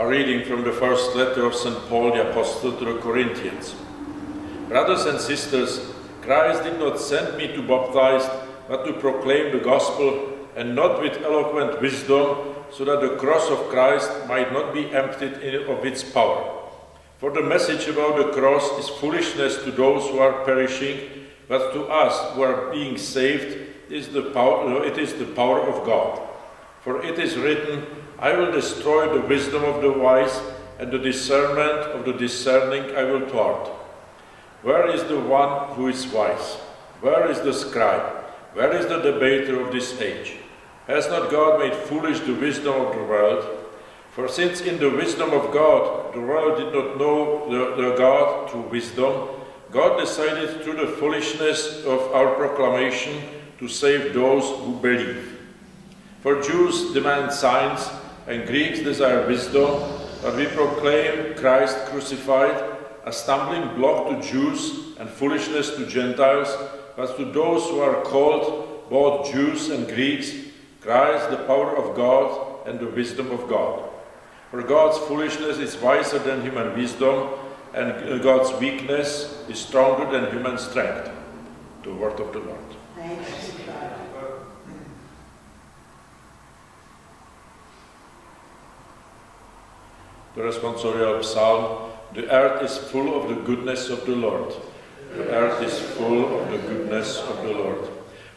A reading from the first letter of St. Paul the Apostle to the Corinthians. Brothers and sisters, Christ did not send me to baptize, but to proclaim the gospel, and not with eloquent wisdom, so that the cross of Christ might not be emptied of its power. For the message about the cross is foolishness to those who are perishing, but to us who are being saved, it is the power of God. For it is written, I will destroy the wisdom of the wise, and the discernment of the discerning I will thwart. Where is the one who is wise? Where is the scribe? Where is the debater of this age? Has not God made foolish the wisdom of the world? For since in the wisdom of God, the world did not know the God through wisdom, God decided through the foolishness of our proclamation to save those who believe. For Jews demand signs, and Greeks desire wisdom, but we proclaim Christ crucified, a stumbling block to Jews and foolishness to Gentiles, but to those who are called, both Jews and Greeks, Christ the power of God and the wisdom of God. For God's foolishness is wiser than human wisdom, and God's weakness is stronger than human strength. The word of the Lord. Thanks be to God. The responsorial psalm, the earth is full of the goodness of the Lord. The earth is full of the goodness of the Lord.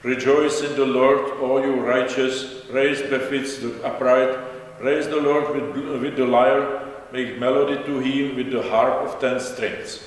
Rejoice in the Lord, all you righteous, praise befits the upright, praise the Lord with the lyre, make melody to him with the harp of 10 strings.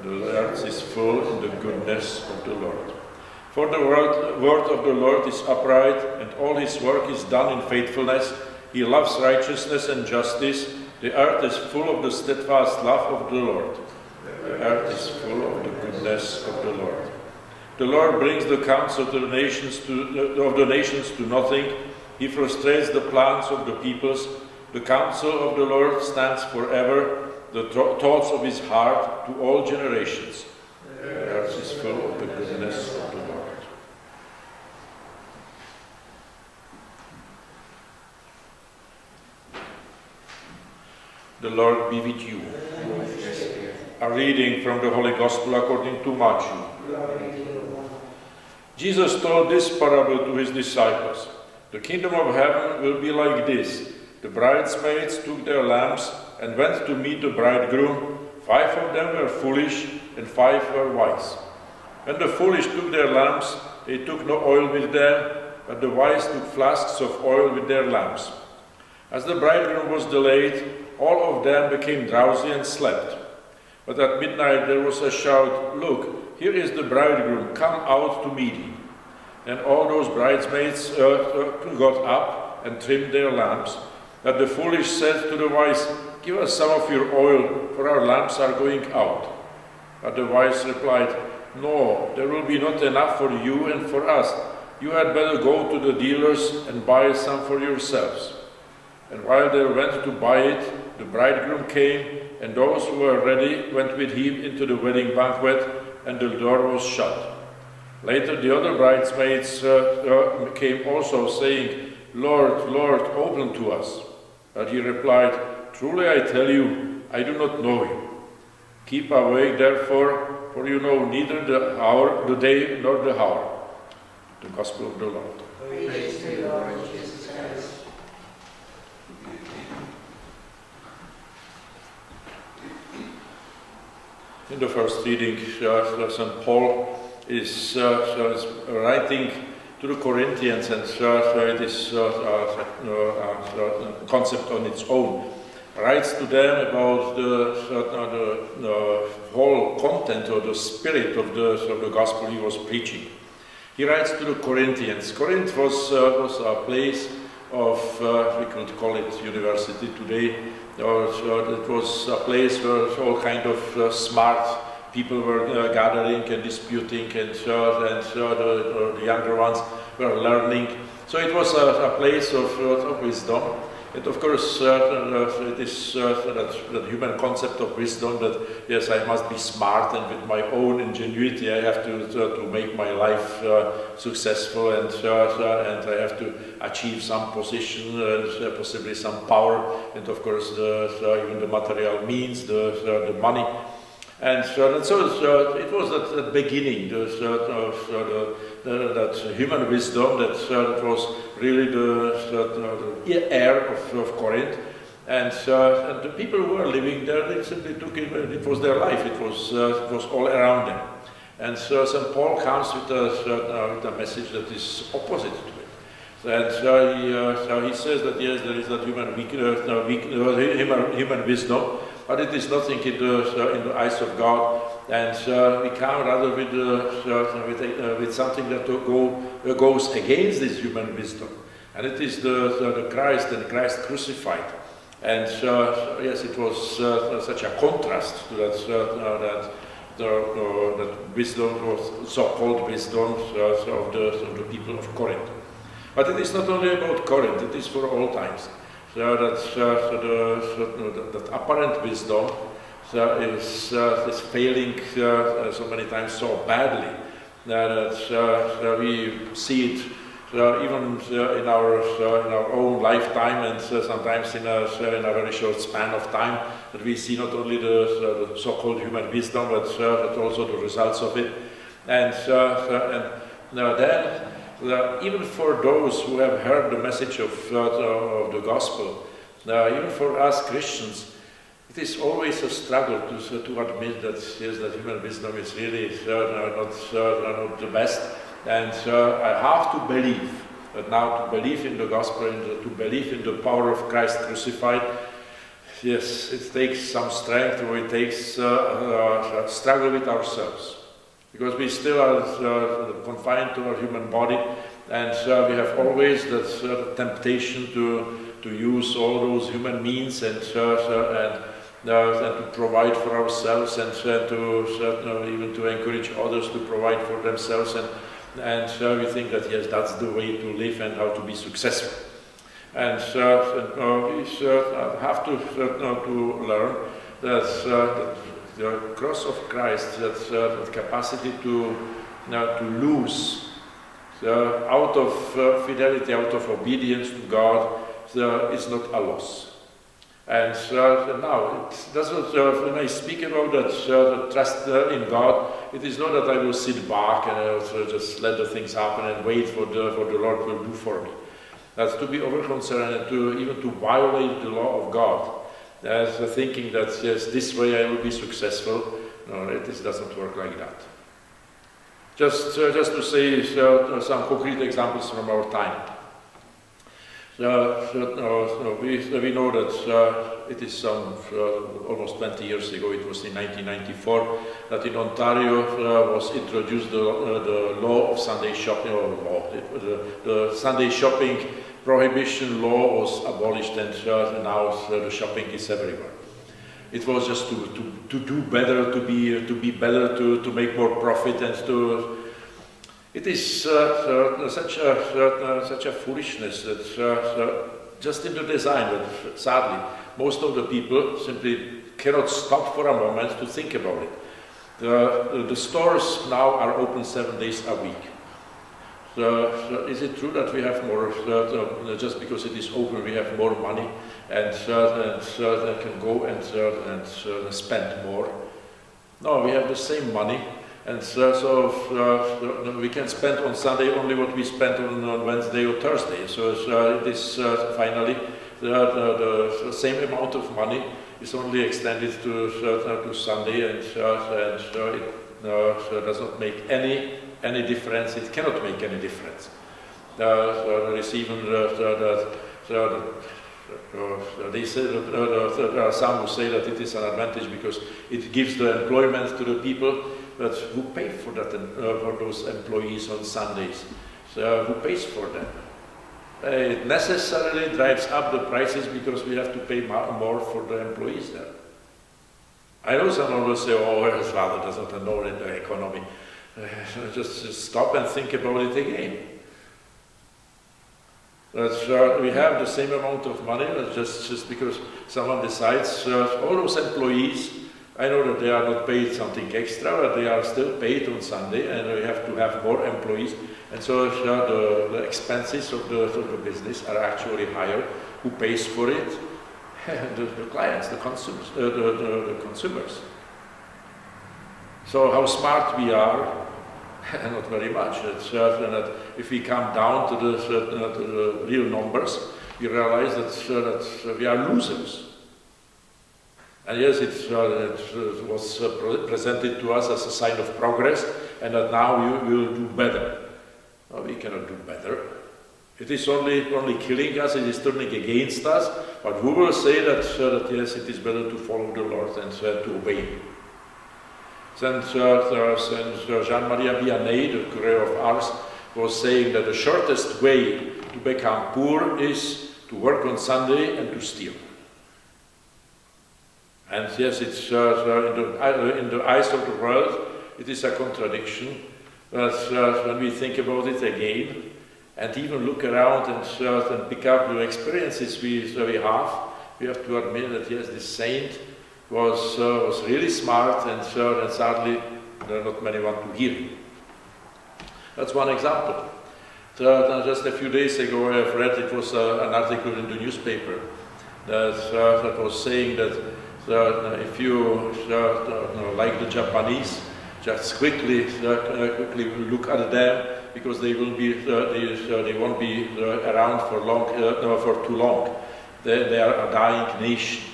The earth is full of the goodness of the Lord. For the word of the Lord is upright, and all his work is done in faithfulness. He loves righteousness and justice. The earth is full of the steadfast love of the Lord. The earth is full of the goodness of the Lord. The Lord brings the counsel of the nations to nothing. He frustrates the plans of the peoples. The counsel of the Lord stands forever, the thoughts of his heart to all generations. The earth is full of the goodness of the Lord. The Lord be with you. A reading from the Holy Gospel according to Matthew. Jesus told this parable to his disciples. The kingdom of heaven will be like this. The bridesmaids took their lamps and went to meet the bridegroom. 5 of them were foolish and 5 were wise. When the foolish took their lamps, they took no oil with them, but the wise took flasks of oil with their lamps. As the bridegroom was delayed, all of them became drowsy and slept. But at midnight there was a shout, "Look, here is the bridegroom, come out to meet him." And all those bridesmaids got up and trimmed their lamps. But the foolish said to the wise, "Give us some of your oil, for our lamps are going out." But the wise replied, "No, there will be not enough for you and for us. You had better go to the dealers and buy some for yourselves." And while they went to buy it, the bridegroom came, and those who were ready went with him into the wedding banquet, and the door was shut. Later the other bridesmaids came also, saying, "Lord, Lord, open to us." But he replied, "Truly I tell you, I do not know you. Keep awake therefore, for you know neither the hour, the day, nor the hour." The Gospel of the Lord. Praise to you, Lord Jesus Christ. In the first reading, St. Paul is writing to the Corinthians, and it is a concept on its own. Writes to them about the whole content or the spirit of the gospel he was preaching. He writes to the Corinthians. Corinth was a place of, we could call it university today. It was a place where all kind of smart people were gathering and disputing, and the younger ones were learning. So it was a place of wisdom. And of course, it is that human concept of wisdom that, yes, I must be smart, and with my own ingenuity I have to make my life successful, and I have to achieve some position and possibly some power, and of course even the material means, the money. And so it was that beginning, that human wisdom that was really the air of Corinth, and the people who were living there, they simply took it. It was their life. It was all around them. And so St. Paul comes with a message that is opposite to it. And he says that yes, there is that human wisdom, but it is nothing in the eyes of God, and we come rather with something that goes against this human wisdom, and it is the Christ and Christ crucified. And yes, it was such a contrast to that wisdom, or so-called wisdom of the people of Corinth. But it is not only about Corinth; it is for all times. That apparent wisdom is failing so many times so badly that we see it even in our own lifetime, and sometimes in a very short span of time, that we see not only the so-called human wisdom, but also the results of it. And then even for those who have heard the message of the gospel, even for us Christians, it is always a struggle to admit that yes, that human wisdom is really not the best. And I have to believe that now, to believe in the gospel and to believe in the power of Christ crucified, yes, it takes some strength, or it takes a struggle with ourselves. Because we still are confined to our human body, and we have always that temptation to use all those human means and to provide for ourselves, and even to encourage others to provide for themselves, and we think that yes, that's the way to live and how to be successful. And we have to learn that the cross of Christ, that capacity to lose out of fidelity, out of obedience to God, is not a loss. And now, it doesn't, when I speak about that trust in God, it is not that I will sit back and just let the things happen and wait for the Lord will do for me. That's to be over-concerned and even to violate the law of God. As thinking that yes, this way I will be successful. No, it doesn't work like that. Just to say some concrete examples from our time. We know that it is almost 20 years ago, it was in 1994, that in Ontario was introduced the law of Sunday shopping, the Sunday shopping prohibition law was abolished, and now the shopping is everywhere. It was just to do better, to be better, to make more profit, and to. It is such a foolishness that just in the design, that sadly most of the people simply cannot stop for a moment to think about it. The stores now are open 7 days a week. Is it true that we have more, just because it is open, we have more money and can go and spend more? No, we have the same money, and we can spend on Sunday only what we spent on Wednesday or Thursday. So it is finally the same amount of money is only extended to Sunday, and it does not make any difference. It cannot make any difference. There is even they say there are some who say that it is an advantage because it gives the employment to the people that who pay for that for those employees on Sundays. So who pays for them? It necessarily drives up the prices because we have to pay more for the employees there. I know someone will say, "Oh, his father doesn't know in the economy." Just stop and think about it again. that we have the same amount of money, just because someone decides, all those employees, I know that they are not paid something extra, but they are still paid on Sunday, and we have to have more employees, and so the expenses of the business are actually higher. Who pays for it? The clients, the consumers, the consumers. So how smart we are? Not very much. It's that if we come down to the real numbers, we realize that we are losers. And yes, it was presented to us as a sign of progress, and that now we will do better. No, we cannot do better. It is only killing us, it is turning against us, but who will say that yes, it is better to follow the Lord and to obey Him? Saint Jean-Marie Vianney, the curé of Ars, was saying that the shortest way to become poor is to work on Sunday and to steal. And yes, it's in the eyes of the world, it is a contradiction. But when we think about it again, and even look around and pick up the experiences we have to admit that yes, this saint was really smart, and sadly there are not many want to hear him. That's one example. Just a few days ago I have read, it was an article in the newspaper that was saying that if you like the Japanese, just quickly look at them, because they will be they won't be around for too long. They are a dying nation.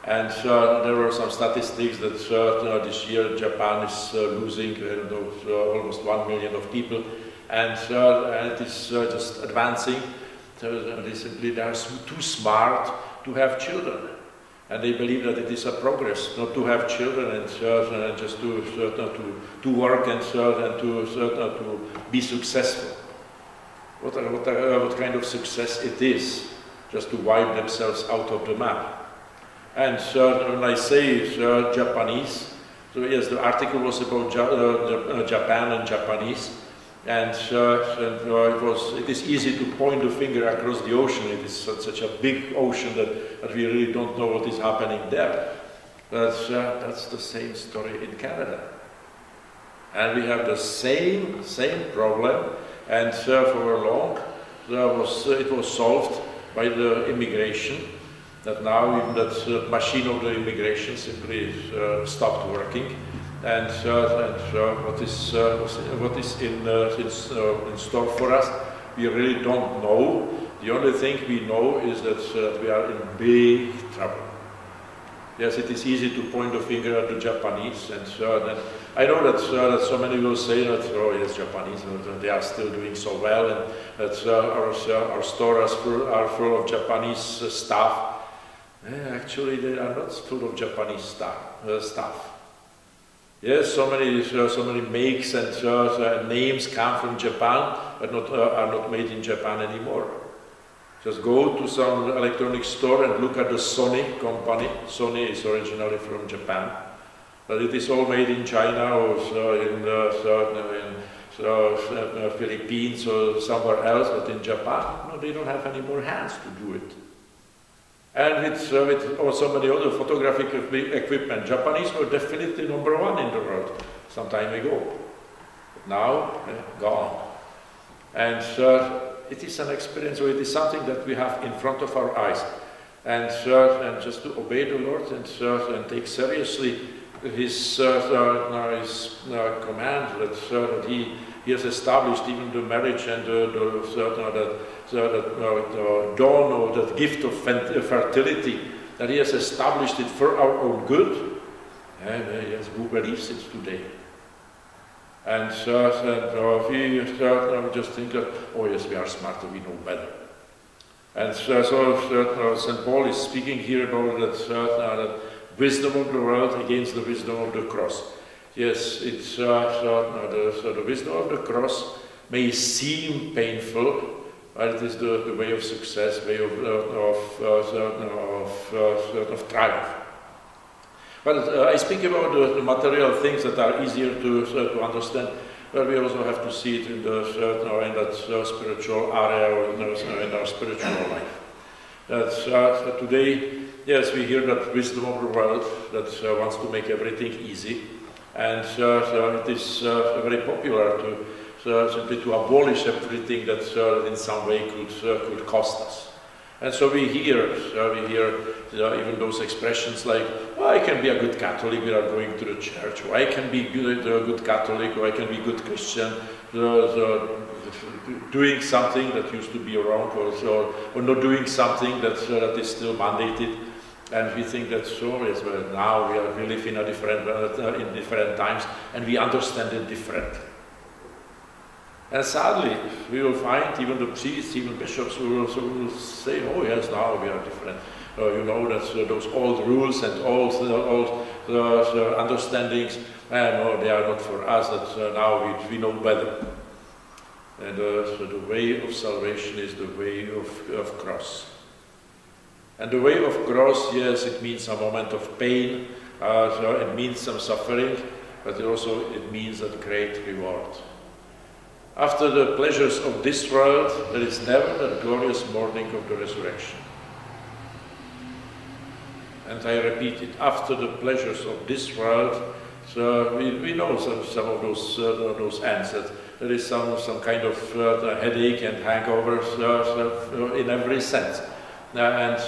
And there were some statistics that this year Japan is losing almost 1 million of people, and it is just advancing. They are too smart to have children, and they believe that it is a progress not to have children and just to work and to be successful. What kind of success it is just to wipe themselves out of the map. And when I say Japanese, so yes, the article was about Japan and Japanese, and it is easy to point the finger across the ocean. It is such a big ocean that we really don't know what is happening there. But that's the same story in Canada. And we have the same problem, and for long it was solved by the immigration. That now even that machine of the immigration simply stopped working, and what is in store for us, we really don't know. The only thing we know is that we are in big trouble. Yes, it is easy to point the finger at the Japanese, and I know that so many will say that, oh yes, Japanese, they are still doing so well, and that our stores are full of Japanese staff. Actually, they are not full of Japanese stuff. Yes, so many makes and names come from Japan, but are not made in Japan anymore. Just go to some electronic store and look at the Sony company. Sony is originally from Japan, but it is all made in China or in Philippines or somewhere else. But in Japan, no, they don't have any more hands to do it. And with so many other photographic equipment, Japanese were definitely #1 in the world some time ago. But now, gone. And it is an experience, or it is something that we have in front of our eyes. And just to obey the Lord and take seriously His command that He has established even the marriage and the dawn or the gift of fertility, that He has established it for our own good. And yes, who believes it today? And we just think that, oh yes, we are smarter, we know better. And St. Paul is speaking here about that wisdom of the world against the wisdom of the cross. Yes, it's the wisdom of the cross may seem painful, but it is the way of success, way of triumph. But I speak about the material things that are easier to understand. but we also have to see it in that spiritual area, or in our spiritual life. That today, yes, we hear that wisdom of the world that wants to make everything easy, and it is very popular to simply to abolish everything that in some way could cost us. And so we hear even those expressions like, oh, I can be a good Catholic without going to the church, or I can be a good Catholic, or I can be a good Christian, doing something that used to be wrong, or not doing something that is still mandated. And we think that yes, well, now we live in different times, and we understand it differently. And sadly, we will find even the priests, even bishops, who will say, oh yes, now we are different. You know that those old rules and old understandings, no, they are not for us, that now we know better. And so the way of salvation is the way of cross. And the way of cross, yes, it means a moment of pain, it means some suffering, but it means a great reward. After the pleasures of this world, there is never that glorious morning of the resurrection. And I repeat it, after the pleasures of this world, so we know some of those ends, that there is some kind of headache and hangovers in every sense. And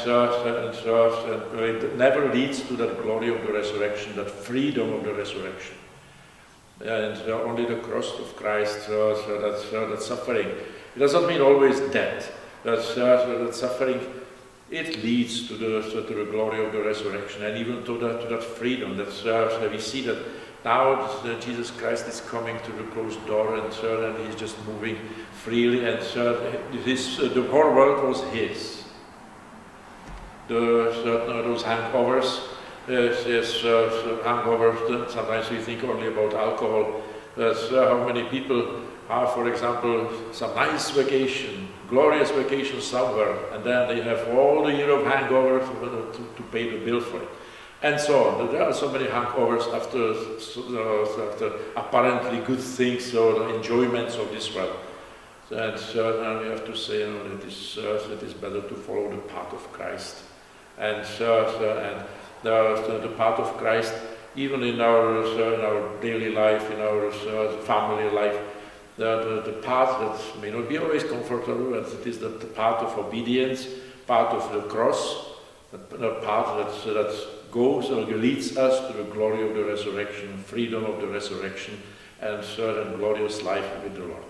it never leads to that glory of the resurrection, that freedom of the resurrection. And only the cross of Christ, that suffering. It does not mean always death. That suffering, it leads to the glory of the resurrection, and even to that freedom. That we see that now Jesus Christ is coming to the closed door, and he's just moving freely, and the whole world was his. Those hangovers. Yes, hangover, sometimes we think only about alcohol. How many people have, for example, some nice vacation, glorious vacation somewhere, and then they have all the year of hangover to pay the bill for it. And so on. There are so many hangovers after apparently good things or enjoyments of this world. And we have to say, it is better to follow the path of Christ. And the path of Christ, even in our daily life, in our family life, the path that may not be always comfortable, but it is the path of obedience, path of the cross, the path that goes or leads us to the glory of the resurrection, freedom of the resurrection, and glorious life with the Lord.